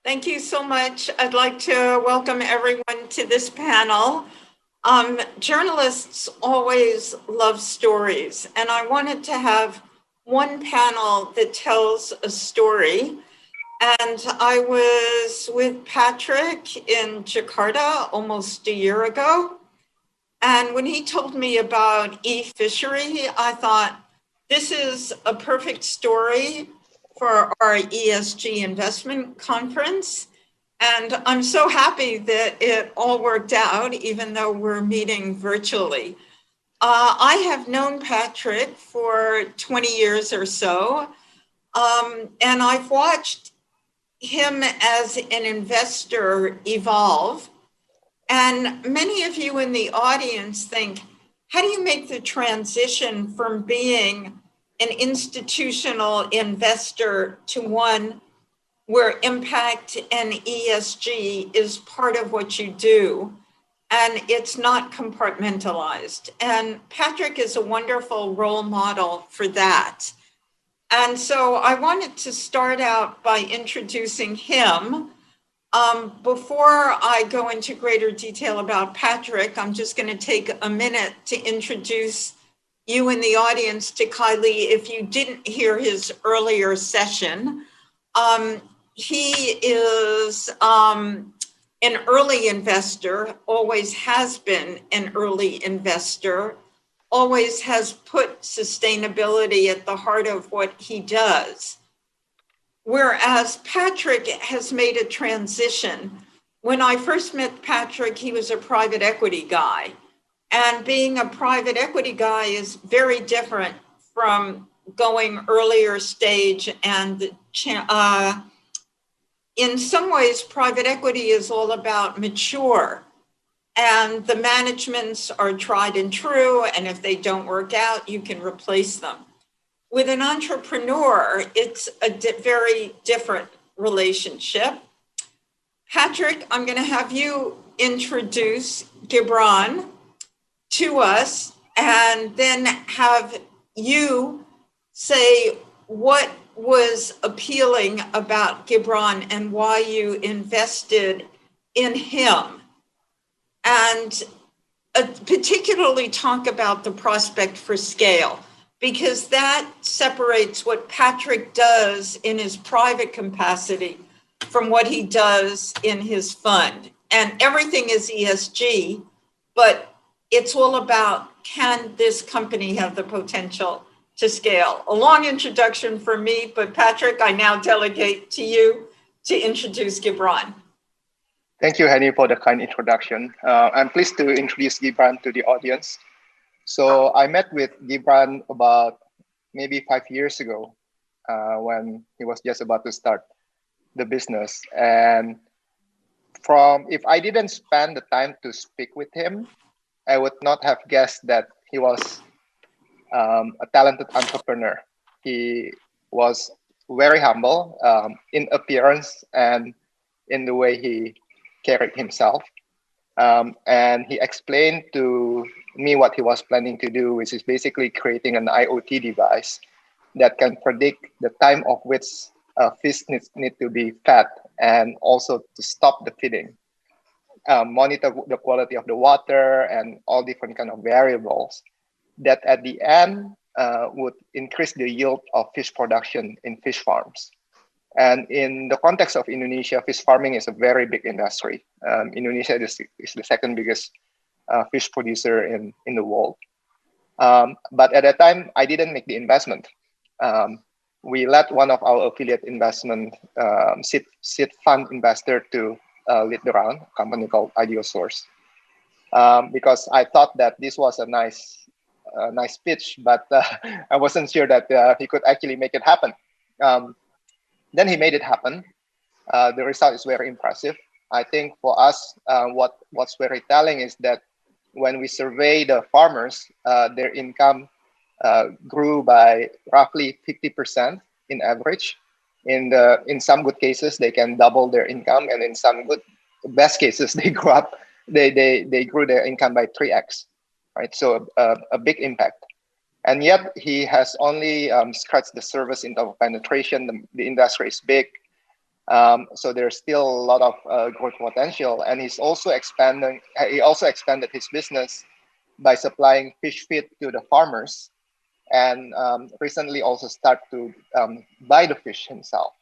Thank you so much. I'd like to welcome everyone to this panel. Journalists always love stories, and I wanted to have one panel that tells a story. And I was with Patrick in Jakarta almost a year ago. And when he told me about e-fishery, I thought, this is a perfect story for our ESG investment conference. And I'm so happy that it all worked out, even though we're meeting virtually. I have known Patrick for 20 years or so, and I've watched him as an investor evolve. And many of you in the audience think, how do you make the transition from being an institutional investor to one where impact and ESG is part of what you do and it's not compartmentalized? And Patrick is a wonderful role model for that. And so I wanted to start out by introducing him. Before I go into greater detail about Patrick, I'm just going to take a minute to introduce you in the audience to Kylie if you didn't hear his earlier session. He is an early investor, always has been an early investor, always has put sustainability at the heart of what he does. Whereas Patrick has made a transition. When I first met Patrick, he was a private equity guy. And being a private equity guy is very different from going earlier stage. And in some ways, private equity is all about mature. And the managements are tried and true. And if they don't work out, you can replace them. With an entrepreneur, it's a very different relationship. Patrick, I'm going to have you introduce Gibran to us and then have you say what was appealing about Gibran and why you invested in him. And particularly talk about the prospect for scale, because that separates what Patrick does in his private capacity from what he does in his fund. And everything is ESG, but it's all about, can this company have the potential to scale? A long introduction for me, but Patrick, I now delegate to you to introduce Gibran. Thank you, Henny, for the kind introduction. I'm pleased to introduce Gibran to the audience. So I met with Gibran about maybe 5 years ago when he was just about to start the business. And if I didn't spend the time to speak with him, I would not have guessed that he was a talented entrepreneur. He was very humble in appearance and in the way he carried himself. And he explained to me what he was planning to do, which is basically creating an IoT device that can predict the time of which fish need to be fed and also to stop the feeding, monitor the quality of the water and all different kind of variables that at the end would increase the yield of fish production in fish farms. And in the context of Indonesia, fish farming is a very big industry. Indonesia is the second biggest fish producer in the world. But at that time, I didn't make the investment. We let one of our affiliate investment seed fund investor to lead the round, a company called Ideosource, because I thought that this was a nice pitch, but I wasn't sure that he could actually make it happen. Then he made it happen. The result is very impressive. I think for us, what's very telling is that when we survey the farmers, their income grew by roughly 50% in average. In some good cases, they can double their income, and in some best cases, they grew their income by 3x. Right, so a big impact. And yet he has only scratched the surface in terms of penetration. The industry is big. So there's still a lot of growth potential, and he's also expanding. He also expanded his business by supplying fish feed to the farmers, and recently also start to buy the fish himself.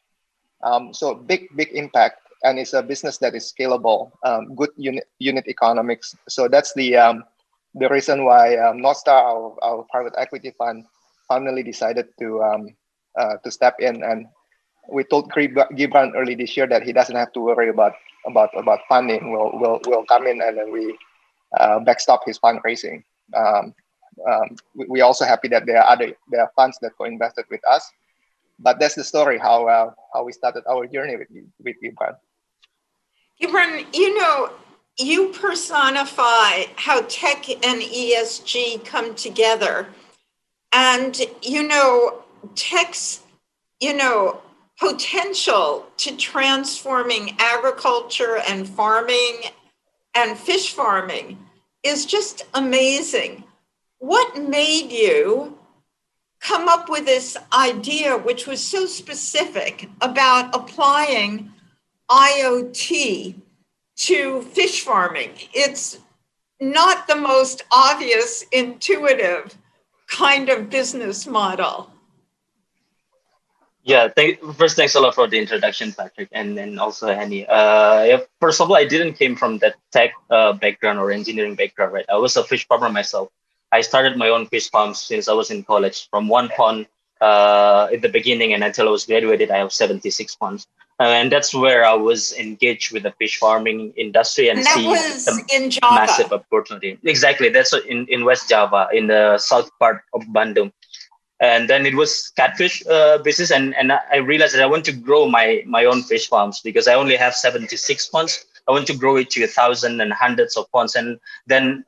So big impact, and it's a business that is scalable, good unit economics. So that's the reason why Northstar, our private equity fund, finally decided to step in. And we told Gibran early this year that he doesn't have to worry about funding. We'll come in, and then we backstop his fundraising. We also happy that there are funds that co-invested with us. But that's the story how we started our journey with Gibran. Gibran, you personify how tech and ESG come together. And, tech's, potential to transforming agriculture and farming and fish farming is just amazing. What made you come up with this idea, which was so specific, about applying IoT to fish farming? It's not the most obvious, intuitive kind of business model. Yeah, first, thanks a lot for the introduction, Patrick, and then also Henny. First of all, I didn't came from that tech background or engineering background, right? I was a fish farmer myself. I started my own fish farms since I was in college. From one pond in the beginning, and until I was graduated, I have 76 ponds. And that's where I was engaged with the fish farming industry and that see was the in Java. Massive opportunity. Exactly, that's in West Java, in the south part of Bandung. And then it was catfish business, and I realized that I want to grow my own fish farms because I only have 76 ponds. I want to grow it to 1,000 and hundreds of ponds, and then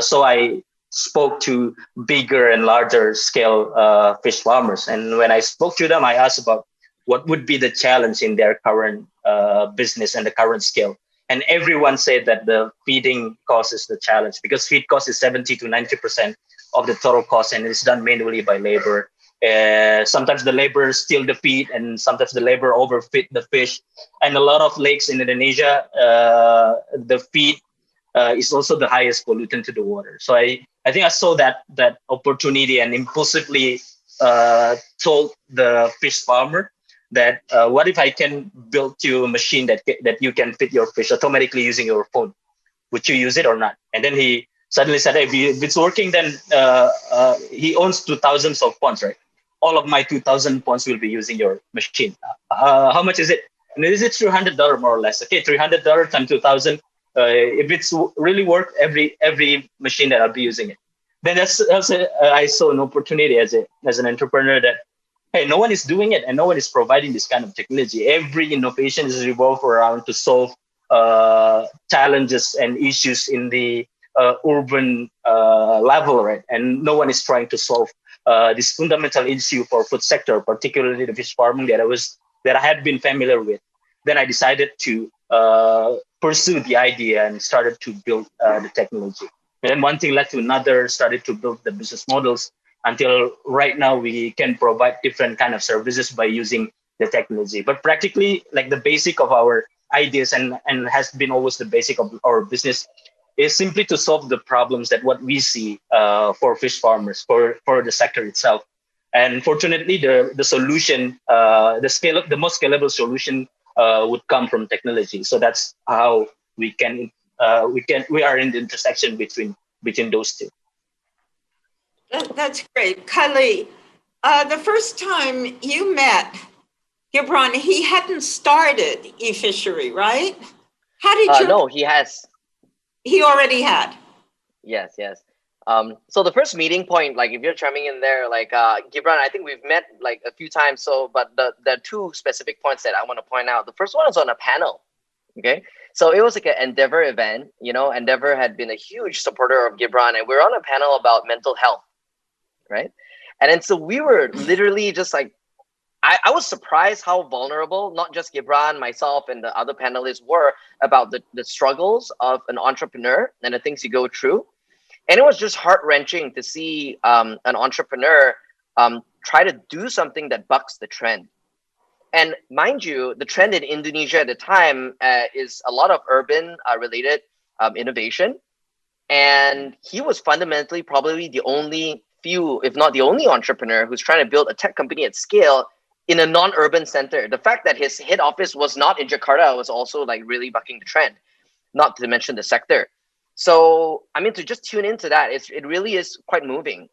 so I spoke to bigger and larger scale fish farmers. And when I spoke to them, I asked about what would be the challenge in their current business and the current scale. And everyone said that the feeding cost is the challenge because feed cost is 70 to 90% of the total cost, and it's done manually by labor. Sometimes the labor steal the feed, and sometimes the labor overfeed the fish. And a lot of lakes in Indonesia, the feed is also the highest pollutant to the water. So I think I saw that opportunity and impulsively told the fish farmer that what if I can build you a machine that you can feed your fish automatically using your phone? Would you use it or not? And then he suddenly said, hey, if it's working, then he owns 2,000 of ponds, right? All of my 2,000 ponds will be using your machine. How much is it? And is it $300 more or less? Okay, $300 times 2,000. If it's really work, every machine that I'll be using it. Then I saw an opportunity as an entrepreneur that, hey, no one is doing it and no one is providing this kind of technology. Every innovation is revolved around to solve challenges and issues in the urban level, right? And no one is trying to solve this fundamental issue for food sector, particularly the fish farming that I had been familiar with. Then I decided to pursue the idea and started to build the technology. And then one thing led to another, started to build the business models until right now we can provide different kind of services by using the technology. But practically, like the basic of our ideas and has been always the basic of our business is simply to solve the problems that what we see for fish farmers, for the sector itself. And fortunately, the solution, the most scalable solution would come from technology. So that's how we are in the intersection between those two. That's great. Kali, the first time you met Gibran, he hadn't started eFishery, right? How did you? No, he has. He already had. Yes. So the first meeting point, like if you're chiming in there, like Gibran, I think we've met like a few times. So, but the two specific points that I want to point out. The first one is on a panel. Okay. So it was like an Endeavor event. Endeavor had been a huge supporter of Gibran, and we were on a panel about mental health, right? And then so we were literally just like, I was surprised how vulnerable not just Gibran, myself, and the other panelists were about the struggles of an entrepreneur and the things you go through. And it was just heart-wrenching to see an entrepreneur try to do something that bucks the trend, And mind you, the trend in Indonesia at the time is a lot of urban related innovation. And he was fundamentally probably the only few, if not the only entrepreneur who's trying to build a tech company at scale in a non-urban center. The fact that his head office was not in Jakarta was also like really bucking the trend, not to mention the sector. So, I mean, to just tune into that, it really is quite moving.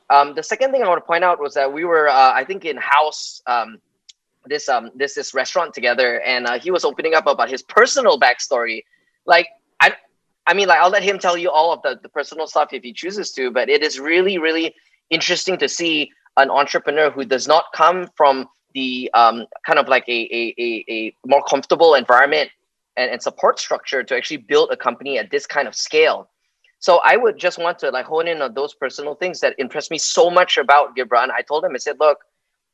The second thing I want to point out was that we were, I think, in house this restaurant together, and he was opening up about his personal backstory. Like, I mean, like, I'll let him tell you all of the personal stuff if he chooses to, but it is really, really interesting to see an entrepreneur who does not come from the kind of like a more comfortable environment and support structure to actually build a company at this kind of scale. So I would just want to like hone in on those personal things that impressed me so much about Gibran. I told him, I said, look,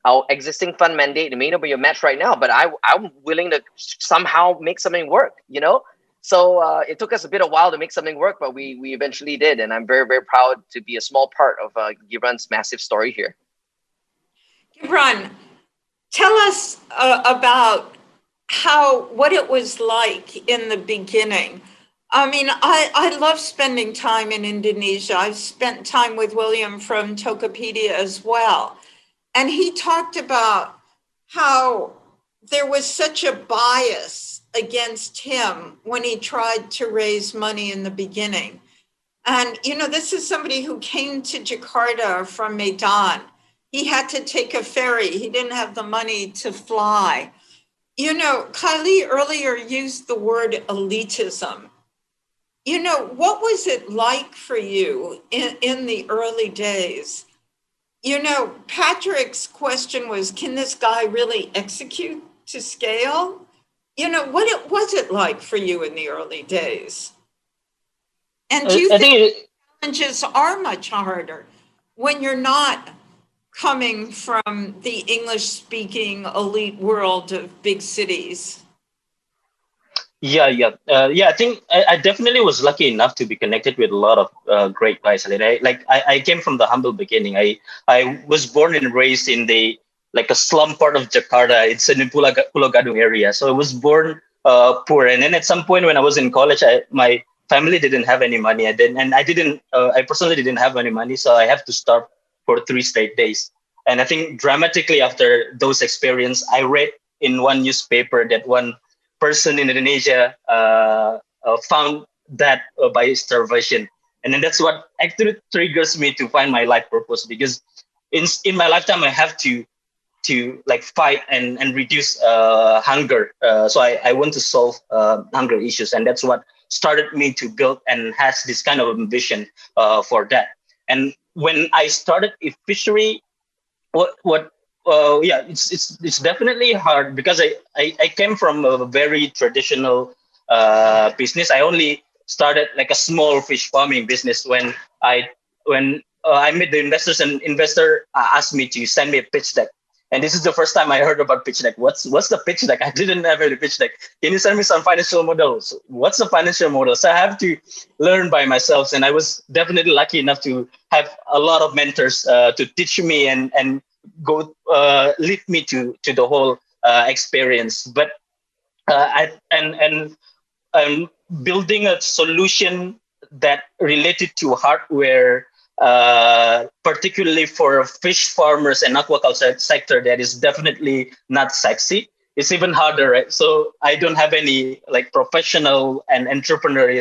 our existing fund mandate, it may not be a match right now, but I'm willing to somehow make something work, you know? So it took us a bit of while to make something work, but we eventually did. And I'm very, very proud to be a small part of Gibran's massive story here. Gibran, tell us about what it was like in the beginning. I mean, I love spending time in Indonesia. I've spent time with William from Tokopedia as well. And he talked about how there was such a bias against him when he tried to raise money in the beginning. And, you know, this is somebody who came to Jakarta from Medan. He had to take a ferry. He didn't have the money to fly. You know, Kylie earlier used the word elitism. You know, what was it like for you in the early days? You know, Patrick's question was, can this guy really execute to scale? You know, what was it like for you in the early days? And do you think challenges are much harder when you're not coming from the English-speaking elite world of big cities? Yeah. I think I definitely was lucky enough to be connected with a lot of great guys. I came from the humble beginning. I was born and raised in the like a slum part of Jakarta. It's in the Pulau Gadung area. So I was born poor, and then at some point when I was in college, my family didn't have any money. I personally didn't have any money, so I have to starve for 3 straight days. And I think dramatically after those experiences, I read in one newspaper that one person in Indonesia found that by starvation. And then that's what actually triggers me to find my life purpose, because in my lifetime, I have to like fight and reduce hunger. So I want to solve hunger issues. And that's what started me to build and has this kind of ambition for that. And when I started a fishery, it's definitely hard because I came from a very traditional business. I only started like a small fish farming business when I met the investors, and investor asked me to send me a pitch deck. And this is the first time I heard about pitch deck. What's the pitch deck? I didn't have any pitch deck. Can you send me some financial models? What's the financial model? So I have to learn by myself. And I was definitely lucky enough to have a lot of mentors to teach me and go lead me to the whole experience. But I'm building a solution that related to hardware, particularly for fish farmers and aquaculture sector, that is definitely not sexy. It's even harder, right? So I don't have any like professional and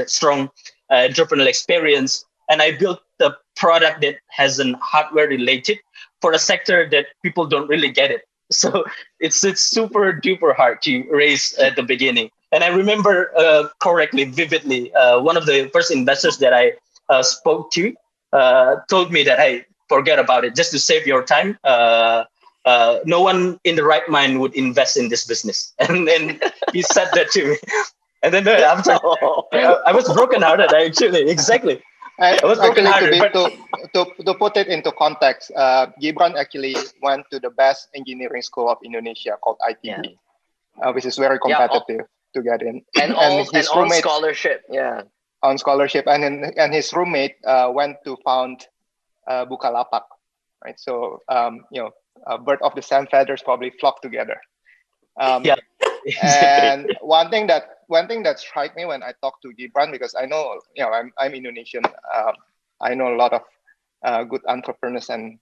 strong entrepreneurial experience, and I built the product that has an hardware related for a sector that people don't really get it. So it's super duper hard to raise at the beginning. And I remember correctly, vividly, one of the first investors that I spoke to told me that, hey, forget about it, just to save your time. No one in the right mind would invest in this business. And then he said that to me. And then after, I was brokenhearted, actually. Exactly. I was brokenhearted. To put it into context, Gibran actually went to the best engineering school of Indonesia called ITB, which is very competitive to get in. And on scholarship, on scholarship, and his roommate went to found Bukalapak, right? So a bird of the same feathers probably flock together. Um, Yeah. and Exactly. one thing that struck me when I talked to Gibran, because I know, I'm Indonesian. I know a lot of good entrepreneurs and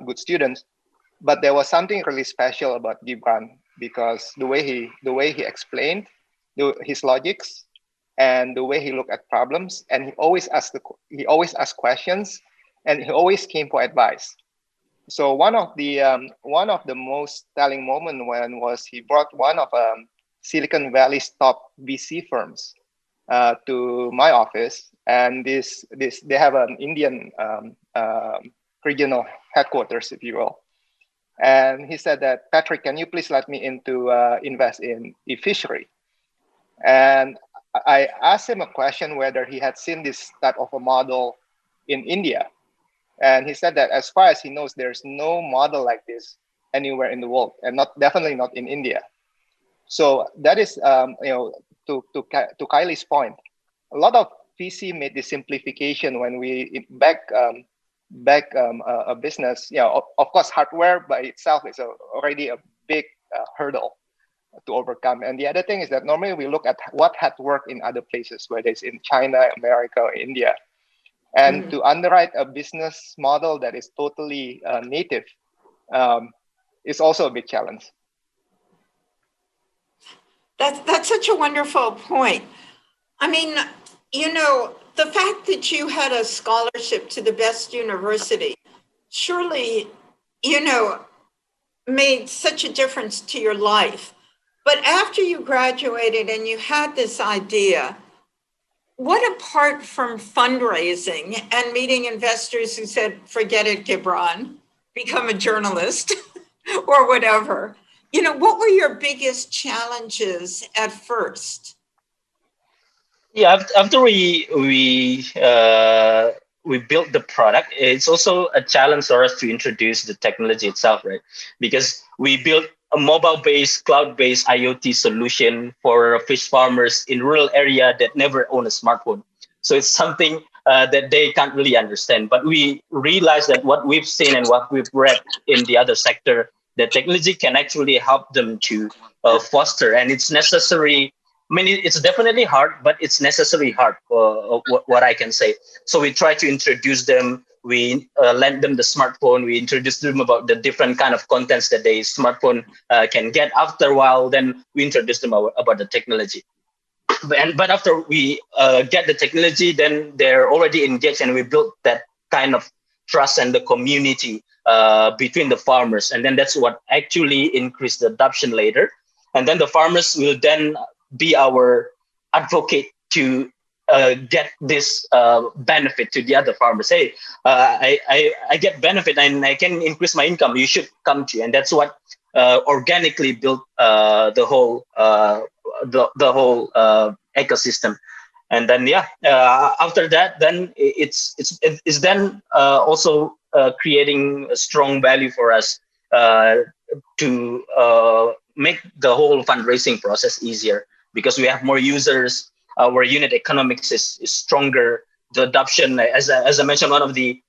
good students, but there was something really special about Gibran because the way he explained his logics and the way he looked at problems, and he always asked questions, and he always came for advice. So one of the most telling moment when was he brought one of Silicon Valley's top VC firms to my office, and this they have an Indian regional headquarters, if you will. And he said that, Patrick, can you please let me in to invest in e-fishery? And I asked him a question whether he had seen this type of a model in India, and he said that as far as he knows, there's no model like this anywhere in the world, and definitely not in India. So that is, to Kylie's point, a lot of VC made the simplification when we back a business. Of course, hardware by itself is already a big hurdle to overcome. And the other thing is that normally we look at what had worked in other places, whether it's in China, America, or India. And to underwrite a business model that is totally native um, is also a big challenge. That's such a wonderful point. I mean, the fact that you had a scholarship to the best university surely, made such a difference to your life. But after you graduated and you had this idea, what apart from fundraising and meeting investors who said, forget it, Gibran, become a journalist or whatever, what were your biggest challenges at first? Yeah, after we built the product, it's also a challenge for us to introduce the technology itself, right? Because we built a mobile-based, cloud-based IoT solution for fish farmers in rural area that never own a smartphone. So it's something that they can't really understand. But we realized that what we've seen and what we've read in the other sector, that technology can actually help them to foster, and it's necessary. I mean, it's definitely hard, but it's necessarily hard, what I can say. So we try to introduce them. We lend them the smartphone. We introduce them about the different kind of contents that the smartphone can get. After a while, then we introduce them about the technology. But after we get the technology, then they're already engaged, and we built that kind of trust and the community between the farmers. And then that's what actually increased the adoption later. And then the farmers will then be our advocate to get this benefit to the other farmers. Hey, I get benefit and I can increase my income. You should come to, and that's what organically built the whole ecosystem. And then after that, then it's then also creating a strong value for us to make the whole fundraising process easier, because we have more users. Our unit economics is stronger. The adoption, as I mentioned, one of the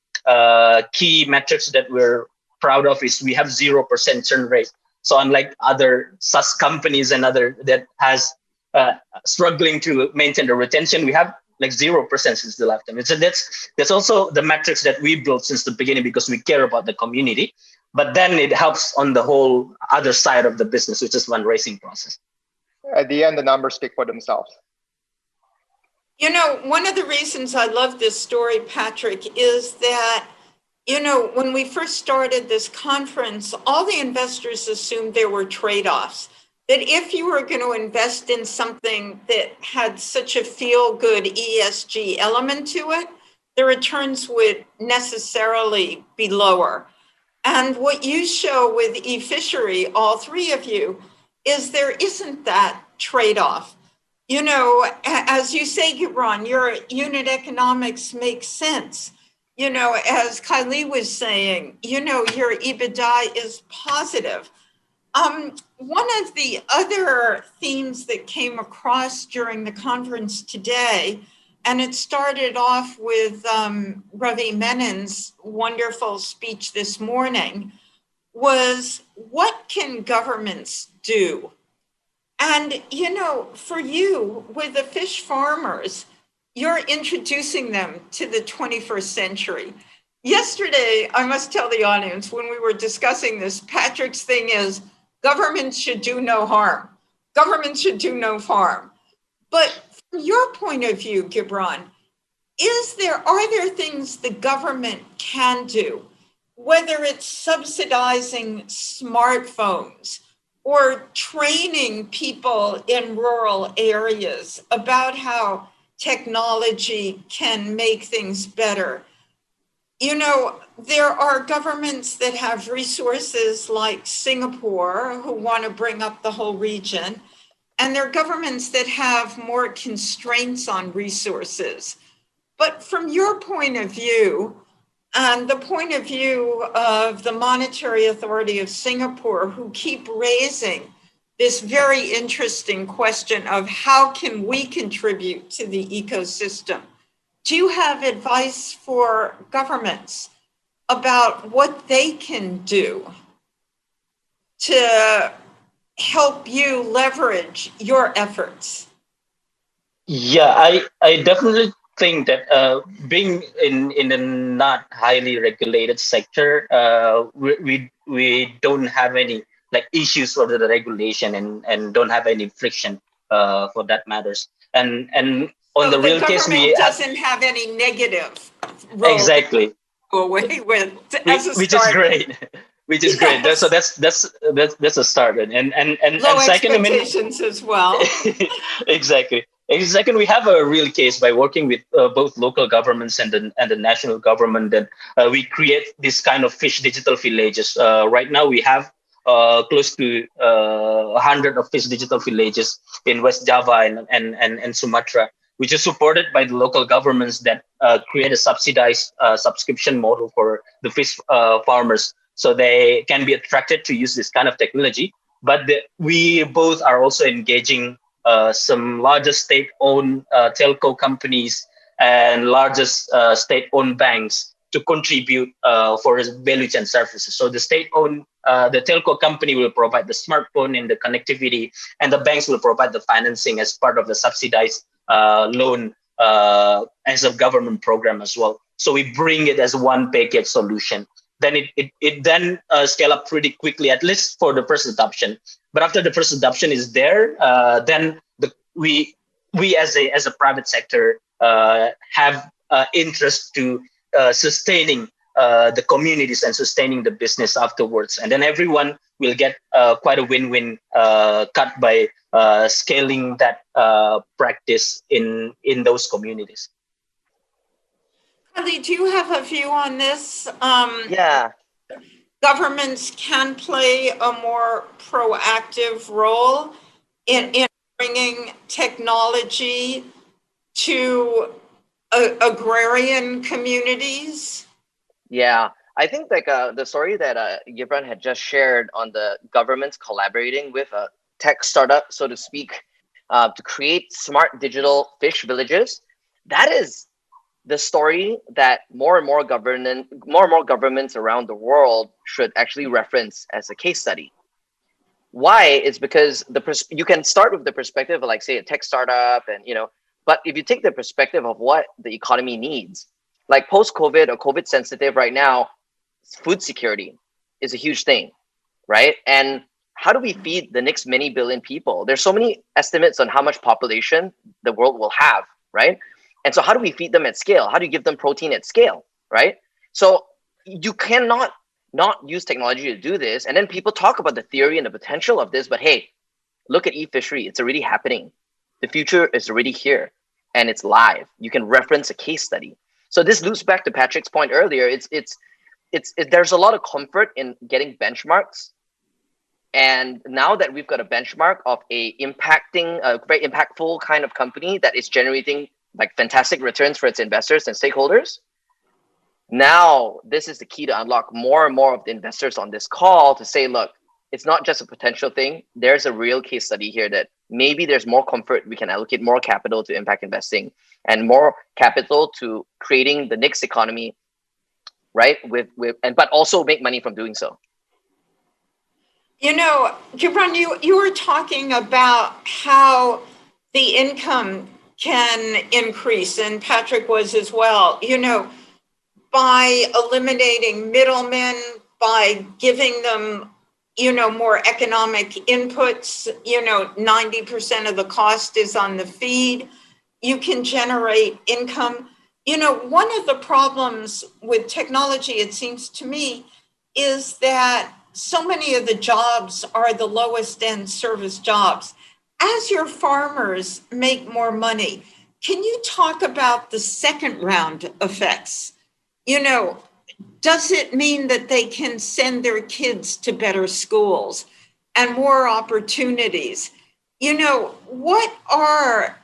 key metrics that we're proud of is we have 0% churn rate. So unlike other SaaS companies and other that has struggling to maintain the retention, we have like 0% since the lifetime. So that's also the metrics that we built since the beginning, because we care about the community. But then it helps on the whole other side of the business, which is fundraising process. At the end, the numbers speak for themselves. One of the reasons I love this story, Patrick, is that, when we first started this conference, all the investors assumed there were trade-offs, that if you were going to invest in something that had such a feel-good ESG element to it, the returns would necessarily be lower. And what you show with e-fishery, all three of you, is there isn't that trade-off. As you say, Gibran, your unit economics makes sense. As Kylie was saying, your EBITDA is positive. One of the other themes that came across during the conference today, and it started off with Ravi Menon's wonderful speech this morning, was what can governments do And, for you, with the fish farmers, you're introducing them to the 21st century. Yesterday, I must tell the audience, when we were discussing this, Patrick's thing is government should do no harm. Government should do no harm. But from your point of view, Gibran, are there things the government can do, whether it's subsidizing smartphones or training people in rural areas about how technology can make things better? There are governments that have resources like Singapore who want to bring up the whole region, and there are governments that have more constraints on resources. But from your point of view, and the point of view of the Monetary Authority of Singapore, who keep raising this very interesting question of how can we contribute to the ecosystem, do you have advice for governments about what they can do to help you leverage your efforts? Yeah, I definitely think that being in a not highly regulated sector, we don't have any like issues over the regulation and don't have any friction for that matters. And on So the the real case, we government doesn't have any negative role exactly, to go away with as a which is start. great. Which is great. Yes. So that's a start. Low And second, I mean, expectations as well. exactly. And second, we have a real case by working with both local governments and the national government that we create this kind of fish digital villages. Right now, we have close to 100 of fish digital villages in West Java and Sumatra, which is supported by the local governments that create a subsidized subscription model for the fish farmers, so they can be attracted to use this kind of technology. But we both are also engaging some largest state-owned telco companies and largest state-owned banks to contribute for value chain services. So the state-owned, the telco company will provide the smartphone and the connectivity, and the banks will provide the financing as part of the subsidized loan as a government program as well. So we bring it as one package solution. Then it then scale up pretty quickly, at least for the first adoption. But after the first adoption is there, then we as a private sector have interest to sustaining the communities and sustaining the business afterwards, and then everyone will get quite a win-win cut by scaling that practice in those communities. Carly, do you have a view on this? Yeah. Governments can play a more proactive role in bringing technology to agrarian communities. Yeah, I think like the story that Gibran had just shared on the governments collaborating with a tech startup, so to speak, to create smart digital fish villages. That is the story that more and more governments around the world should actually reference as a case study. Why? It's because you can start with the perspective of, like, say, a tech startup, and but if you take the perspective of what the economy needs, like post-COVID or COVID sensitive right now, food security is a huge thing, right? And how do we feed the next many billion people? There's so many estimates on how much population the world will have, right? And so how do we feed them at scale? How do you give them protein at scale, right? So you cannot not use technology to do this. And then people talk about the theory and the potential of this, but hey, look at e-fishery. It's already happening. The future is already here and it's live. You can reference a case study. So this loops back to Patrick's point earlier. There's a lot of comfort in getting benchmarks. And now that we've got a benchmark of a very impactful kind of company that is generating like fantastic returns for its investors and stakeholders, now this is the key to unlock more and more of the investors on this call to say, look, it's not just a potential thing. There's a real case study here that maybe there's more comfort. We can allocate more capital to impact investing and more capital to creating the next economy, right? But also make money from doing so. Gibran, you were talking about how the income can increase, and Patrick was as well, by eliminating middlemen, by giving them, more economic inputs, 90% of the cost is on the feed. You can generate income. One of the problems with technology, it seems to me, is that so many of the jobs are the lowest end service jobs. As your farmers make more money, can you talk about the second round effects? Does it mean that they can send their kids to better schools and more opportunities? What are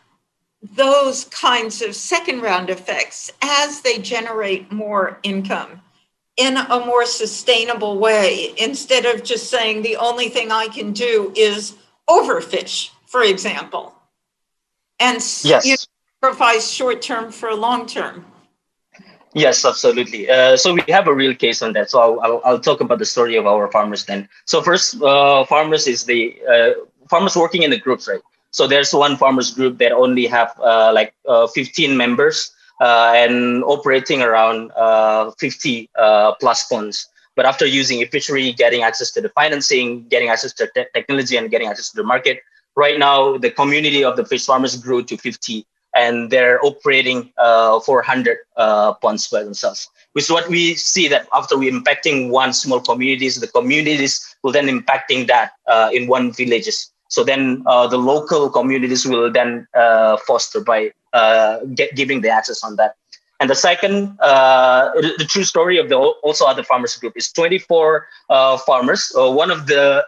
those kinds of second round effects as they generate more income in a more sustainable way, instead of just saying the only thing I can do is overfish, for example, and Yes. sacrifice short term for long term? Yes, absolutely. So we have a real case on that. So I'll talk about the story of our farmers then. So first, farmers is the farmers working in the groups, right? So there's one farmers group that only have 15 members and operating around 50 plus ponds. But after using e-fishery, getting access to the financing, getting access to technology, and getting access to the market, right now the community of the fish farmers grew to 50, and they're operating 400 ponds by themselves. Which is what we see, that after we impacting one small communities, the communities will then impacting that in one villages. So then the local communities will then foster by giving the access on that. And the second, the true story of the also other farmers group is 24 farmers. One of the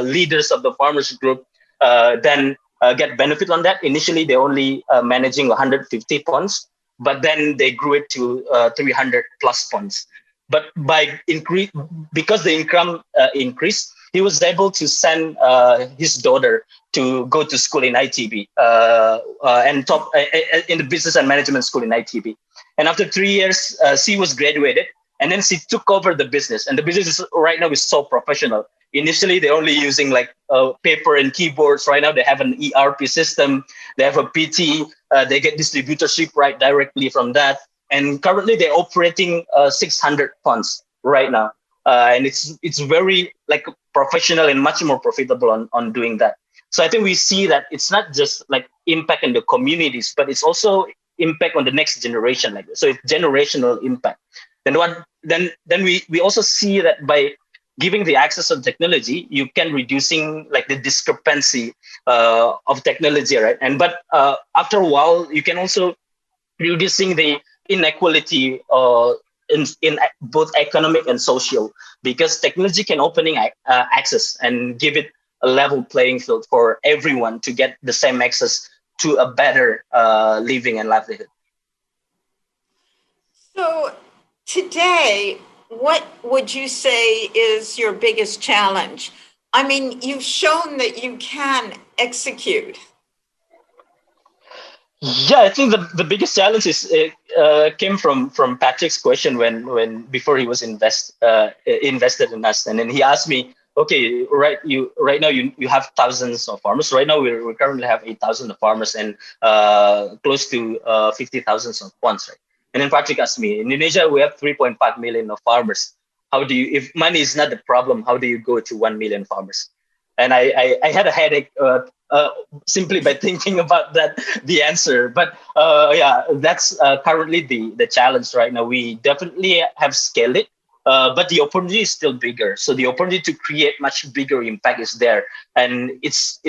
leaders of the farmers group then get benefit on that. Initially, they only managing 150 ponds, but then they grew it to 300 plus ponds. But by increase, because the income increased, he was able to send his daughter to go to school in ITB and top in the business and management school in ITB. And after 3 years, she was graduated, and then she took over the business. And the business is, right now is so professional. Initially, they're only using paper and keyboards. Right now, they have an ERP system. They have a PT. They get distributorship right directly from that. And currently, they're operating 600 funds right now. And it's very professional and much more profitable on doing that. So I think we see that it's not just impact in the communities, but it's also impact on the next generation. So it's generational impact. Then we also see that by giving the access of technology, you can reducing the discrepancy of technology, right? But after a while, you can also reducing the inequality in both economic and social, because technology can opening access and give it a level playing field for everyone to get the same access to a better living and livelihood. So today, what would you say is your biggest challenge? I mean, you've shown that you can execute. Yeah, I think the biggest challenge is came from Patrick's question when before he was invested in us, and then he asked me, okay, right now you have thousands of farmers. Right now we currently have 8,000 farmers and close to 50,000 of ponds, right? And then Patrick asked me, in Indonesia we have 3.5 million of farmers. How do you, if money is not the problem, how do you go to 1 million farmers? And I had a headache simply by thinking about the answer. But yeah, that's currently the challenge right now. We definitely have scaled it, but the opportunity is still bigger. So the opportunity to create much bigger impact is there, and it's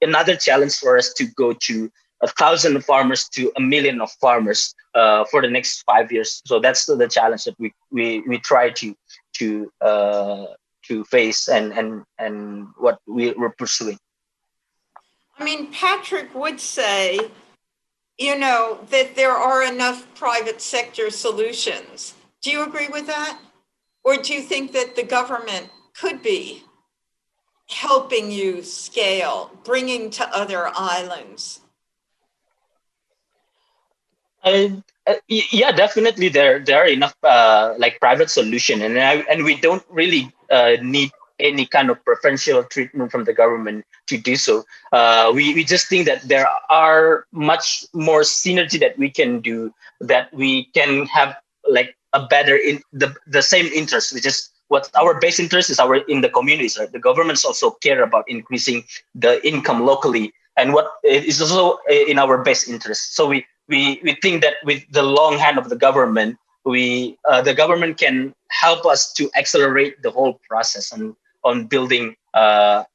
another challenge for us to go to 1,000 farmers to 1 million of farmers for the next 5 years. So that's the challenge that we try to face and what we're pursuing. I mean, Patrick would say, that there are enough private sector solutions. Do you agree with that? Or do you think that the government could be helping you scale, bringing to other islands? Yeah, definitely there are enough private solution, and we don't really need any kind of preferential treatment from the government to do so. We just think that there are much more synergy that we can do, that we can have like a better in the same interest, which is what our base interest is in the communities, right? The governments also care about increasing the income locally, and what is also in our best interest. So we think that with the long hand of the government, the government can help us to accelerate the whole process on building our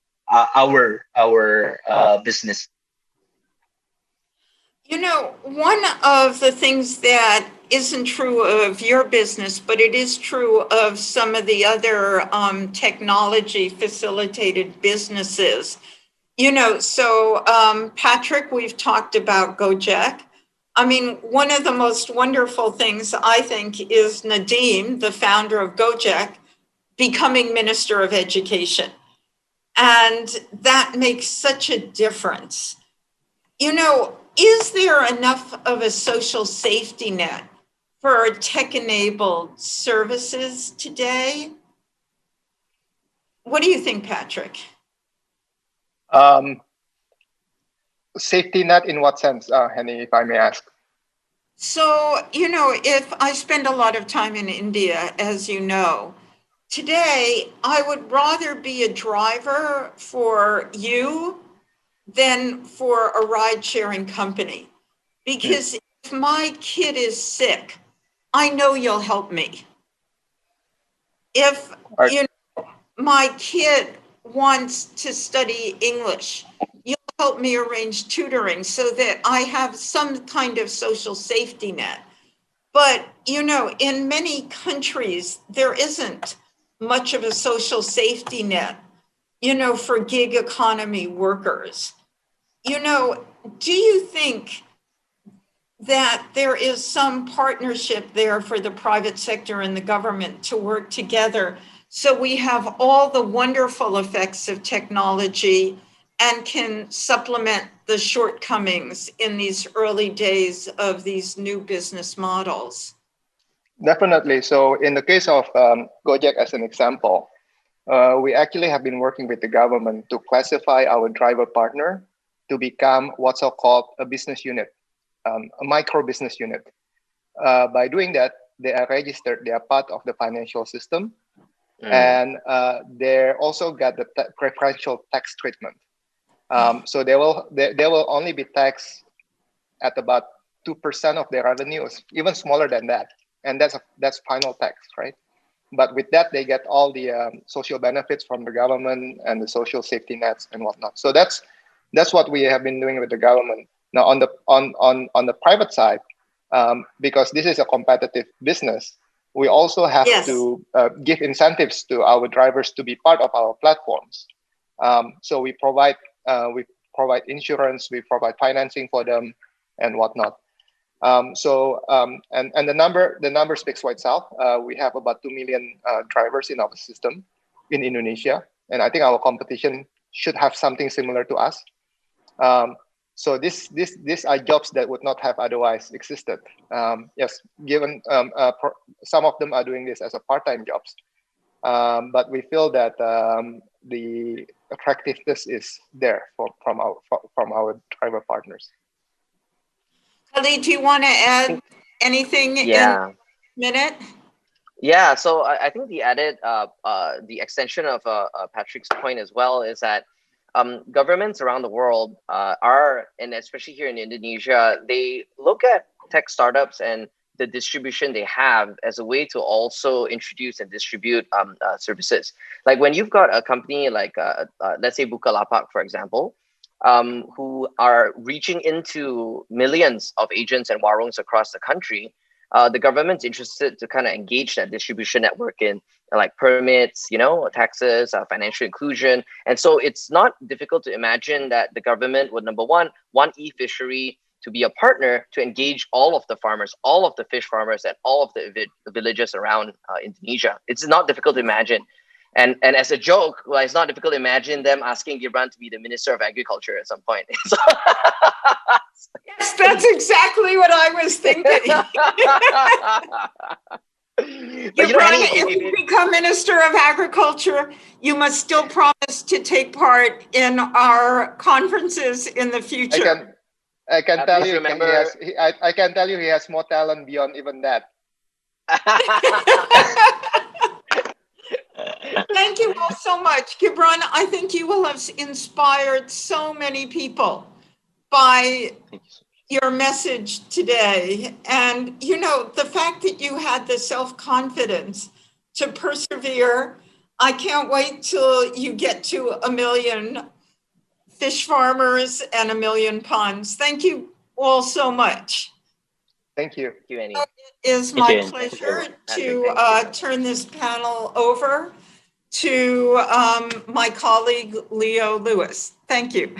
business. You know, one of the things that isn't true of your business, but it is true of some of the other technology facilitated businesses. You know, so Patrick, we've talked about Gojek. I mean, one of the most wonderful things I think is Nadeem, the founder of Gojek, becoming Minister of Education. And that makes such a difference. You know, is there enough of a social safety net for tech-enabled services today? What do you think, Patrick? Safety net in what sense, Henny, if I may ask? So, you know, if I spend a lot of time in India, as you know, today I would rather be a driver for you than for a ride-sharing company. Because if my kid is sick, I know you'll help me. If my kid wants to study English, you'll help me arrange tutoring so that I have some kind of social safety net. But, you know, in many countries, there isn't much of a social safety net, you know, for gig economy workers. You know, do you think that there is some partnership there for the private sector and the government to work together so we have all the wonderful effects of technology and can supplement the shortcomings in these early days of these new business models? Definitely. So in the case of Gojek as an example, we actually have been working with the government to classify our driver partner to become what's called a business unit, a micro business unit. By doing that, they are registered, they are part of the financial system, and they also get the preferential tax treatment. So they will only be taxed at about 2% of their revenues, even smaller than that, and that's final tax, right? But with that, they get all the social benefits from the government and the social safety nets and whatnot. So that's what we have been doing with the government. Now on the private side, because this is a competitive business, we also have to give incentives to our drivers to be part of our platforms. So we provide insurance, we provide financing for them, and whatnot. And the number speaks for itself. We have about 2 million drivers in our system in Indonesia, and I think our competition should have something similar to us. So these are jobs that would not have otherwise existed. Yes, given some of them are doing this as a part-time jobs, but we feel that the attractiveness is there from our driver partners. Ali, do you want to add anything in a minute? Yeah, so I think the extension of Patrick's point as well is that governments around the world and especially here in Indonesia, they look at tech startups and the distribution they have as a way to also introduce and distribute services. Like when you've got a company like, let's say Bukalapak, for example, who are reaching into millions of agents and warungs across the country, the government's interested to kind of engage that distribution network in like permits, taxes, financial inclusion. And so it's not difficult to imagine that the government would, number one, want eFishery to be a partner to engage all of the farmers, all of the fish farmers, and all of the villages around Indonesia. It's not difficult to imagine. And as a joke, well, it's not difficult to imagine them asking Gibran to be the Minister of Agriculture at some point. Yes, that's exactly what I was thinking. But Gibran, Henny, if you become Minister of Agriculture, you must still promise to take part in our conferences in the future. I can tell please you, remember- I can tell you he has more talent beyond even that. Thank you all so much. Gibran, I think you will have inspired so many people by Thank you so much. your message today. And, you know, the fact that you had the self-confidence to persevere, I can't wait till you get to 1 million fish farmers and 1 million ponds. Thank you all so much. Thank you. Thank you, Annie. It is Thank my you. pleasure Thank to you. turn this panel over to my colleague, Leo Lewis. Thank you.